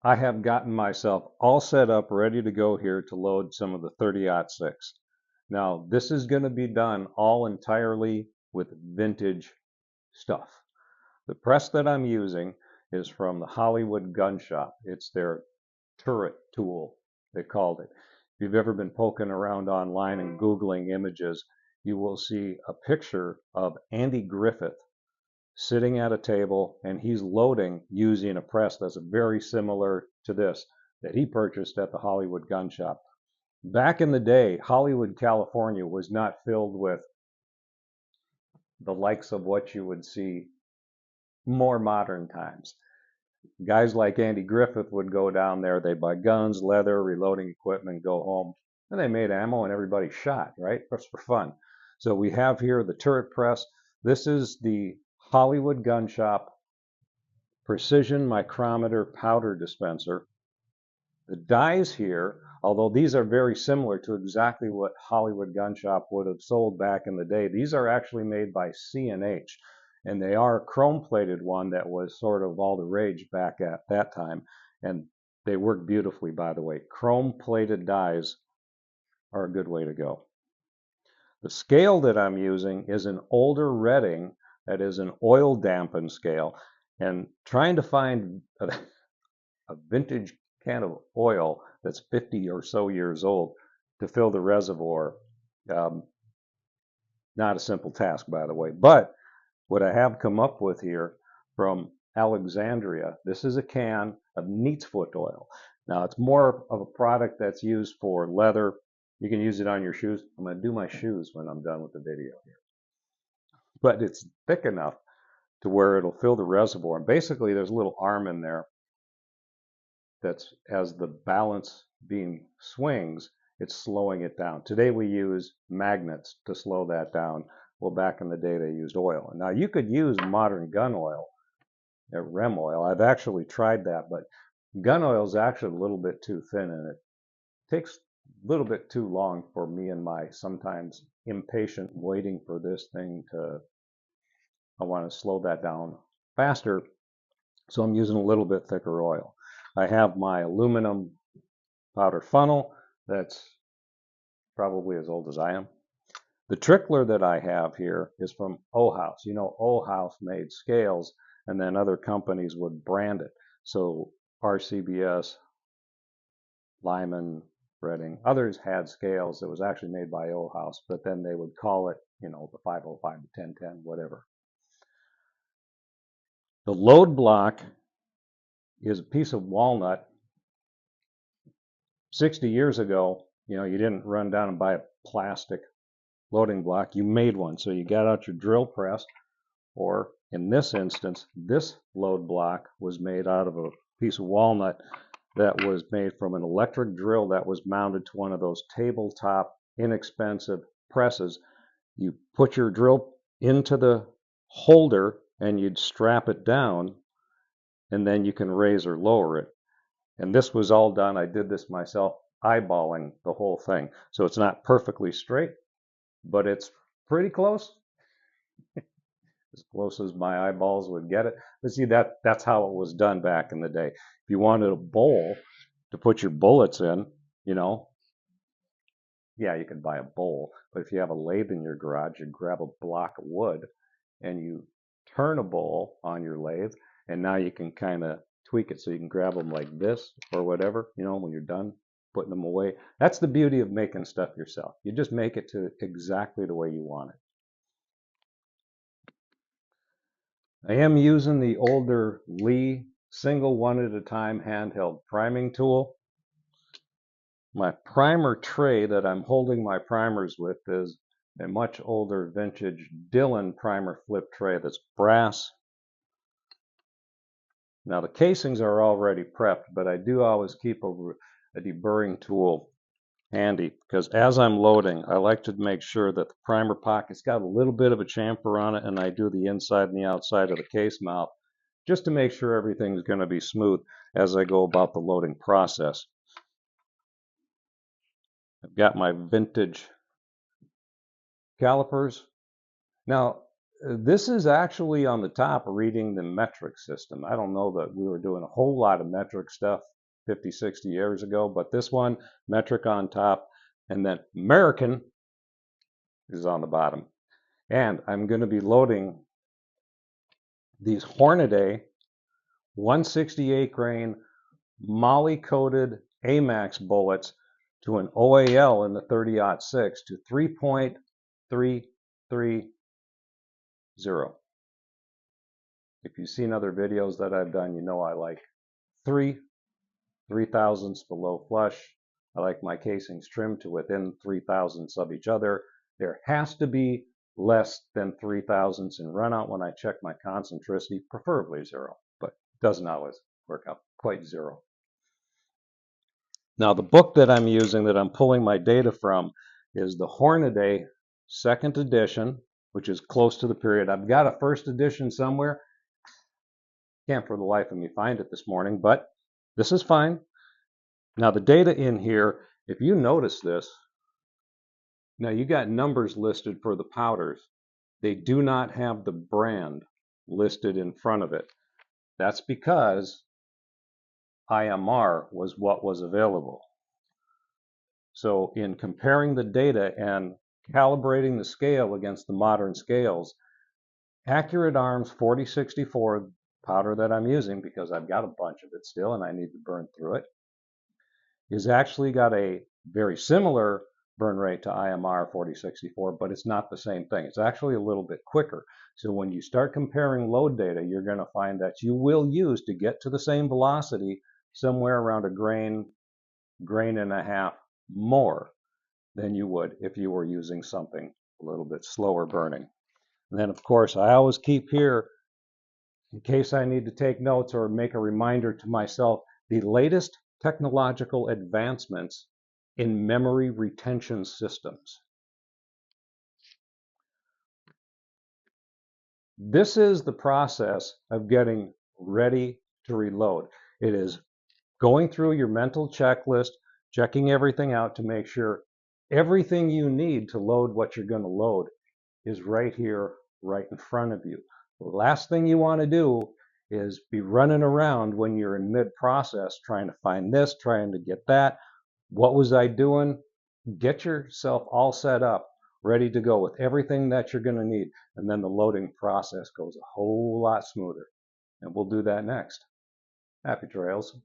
I have gotten myself all set up, ready to go here to load some of the 30-06. Now, this is going to be done all entirely with vintage stuff. The press that I'm using is from the Hollywood Gun Shop. It's their turret tool, they called it. If you've ever been poking around online and Googling images, you will see a picture of Andy Griffith sitting at a table, and he's loading using a press that's very similar to this that he purchased at the Hollywood Gun Shop. Back in the day, Hollywood, California was not filled with the likes of what you would see more modern times. Guys like Andy Griffith would go down there, they'd buy guns, leather, reloading equipment, go home, and they made ammo and everybody shot, right? Just for fun. So we have here the turret press. This is the Hollywood Gun Shop precision micrometer powder dispenser. The dies here, although these are very similar to exactly what Hollywood Gun Shop would have sold back in the day, these are actually made by C&H, and they are a chrome-plated one that was sort of all the rage back at that time, and they work beautifully, by the way. Chrome-plated dies are a good way to go. The scale that I'm using is an older Redding that is an oil dampened scale, and trying to find a vintage can of oil that's 50 or so years old to fill the reservoir. Um, Not a simple task, by the way. But what I have come up with here from Alexandria, this is a can of neat's foot oil. Now, it's more of a product that's used for leather. You can use it on your shoes. I'm going to do my shoes when I'm done with the video here. But it's thick enough to where it'll fill the reservoir. And basically, there's a little arm in there that's, as the balance beam swings, it's slowing it down. Today we use magnets to slow that down. Well, back in the day they used oil. Now you could use modern gun oil, REM oil. I've actually tried that, but gun oil is actually a little bit too thin, and it takes a little bit too long for me and my sometimes impatient waiting for this thing to, I want to slow that down faster. So I'm using a little bit thicker oil. I have my aluminum powder funnel that's probably as old as I am. The trickler that I have here is from O-House. You know, O-House made scales, and then other companies would brand it. So RCBS, Lyman, Redding, others had scales that was actually made by O-House, but then they would call it, you know, the 505, the 1010, whatever. The load block is a piece of walnut. 60 years ago, you know, you didn't run down and buy a plastic loading block. You made one. So you got out your drill press, or in this instance, this load block was made out of a piece of walnut that was made from an electric drill that was mounted to one of those tabletop, inexpensive presses. You put your drill into the holder and you'd strap it down, and then you can raise or lower it. And this was all done, I did this myself, eyeballing the whole thing. So it's not perfectly straight, but it's pretty close. As close as my eyeballs would get it. But see, that's how it was done back in the day. If you wanted a bowl to put your bullets in, you know, yeah, you could buy a bowl. But if you have a lathe in your garage, you grab a block of wood and you turn a bowl on your lathe, and now you can kind of tweak it so you can grab them like this or whatever, you know, when you're done putting them away. That's the beauty of making stuff yourself. You just make it to exactly the way you want it. I am using the older Lee single one at a time handheld priming tool. My primer tray that I'm holding my primers with is a much older vintage Dillon primer flip tray that's brass. Now the casings are already prepped, but I do always keep a deburring tool handy, because as I'm loading, I like to make sure that the primer pocket's got a little bit of a chamfer on it, and I do the inside and the outside of the case mouth just to make sure everything's going to be smooth as I go about the loading process. I've got my vintage calipers. Now, This is actually on the top reading the metric system. I don't know that we were doing a whole lot of metric stuff 50, 60 years ago, but this one, metric on top, and then American is on the bottom. And I'm going to be loading these Hornaday 168 grain moly-coated AMAX bullets to an OAL in the 30-06 to 3.330. If you've seen other videos that I've done, you know I like 3 thousandths below flush. I like my casings trimmed to within 3 thousandths of each other. There has to be less than 3 thousandths in runout when I check my concentricity, preferably 0, but it doesn't always work out quite 0. Now the book that I'm using, that I'm pulling my data from, is the Hornaday 2nd edition, which is close to the period. I've got a 1st edition somewhere. Can't for the life of me find it this morning, but this is fine. Now the data in here, if you notice this, now you got numbers listed for the powders. They do not have the brand listed in front of it. That's because IMR was what was available. So in comparing the data and calibrating the scale against the modern scales, Accurate Arms 4064 powder that I'm using, because I've got a bunch of it still and I need to burn through it, is actually got a very similar burn rate to IMR 4064, but it's not the same thing. It's actually a little bit quicker. So when you start comparing load data, you're going to find that you will use, to get to the same velocity, somewhere around a grain and a half more than you would if you were using something a little bit slower burning. And then, of course, I always keep here, in case I need to take notes or make a reminder to myself, the latest technological advancements in memory retention systems. This is the process of getting ready to reload. It is going through your mental checklist, checking everything out to make sure everything you need to load what you're going to load is right here, right in front of you. The last thing you want to do is be running around when you're in mid-process trying to find this, trying to get that. What was I doing? Get yourself all set up, ready to go with everything that you're going to need. And then the loading process goes a whole lot smoother. And we'll do that next. Happy trails.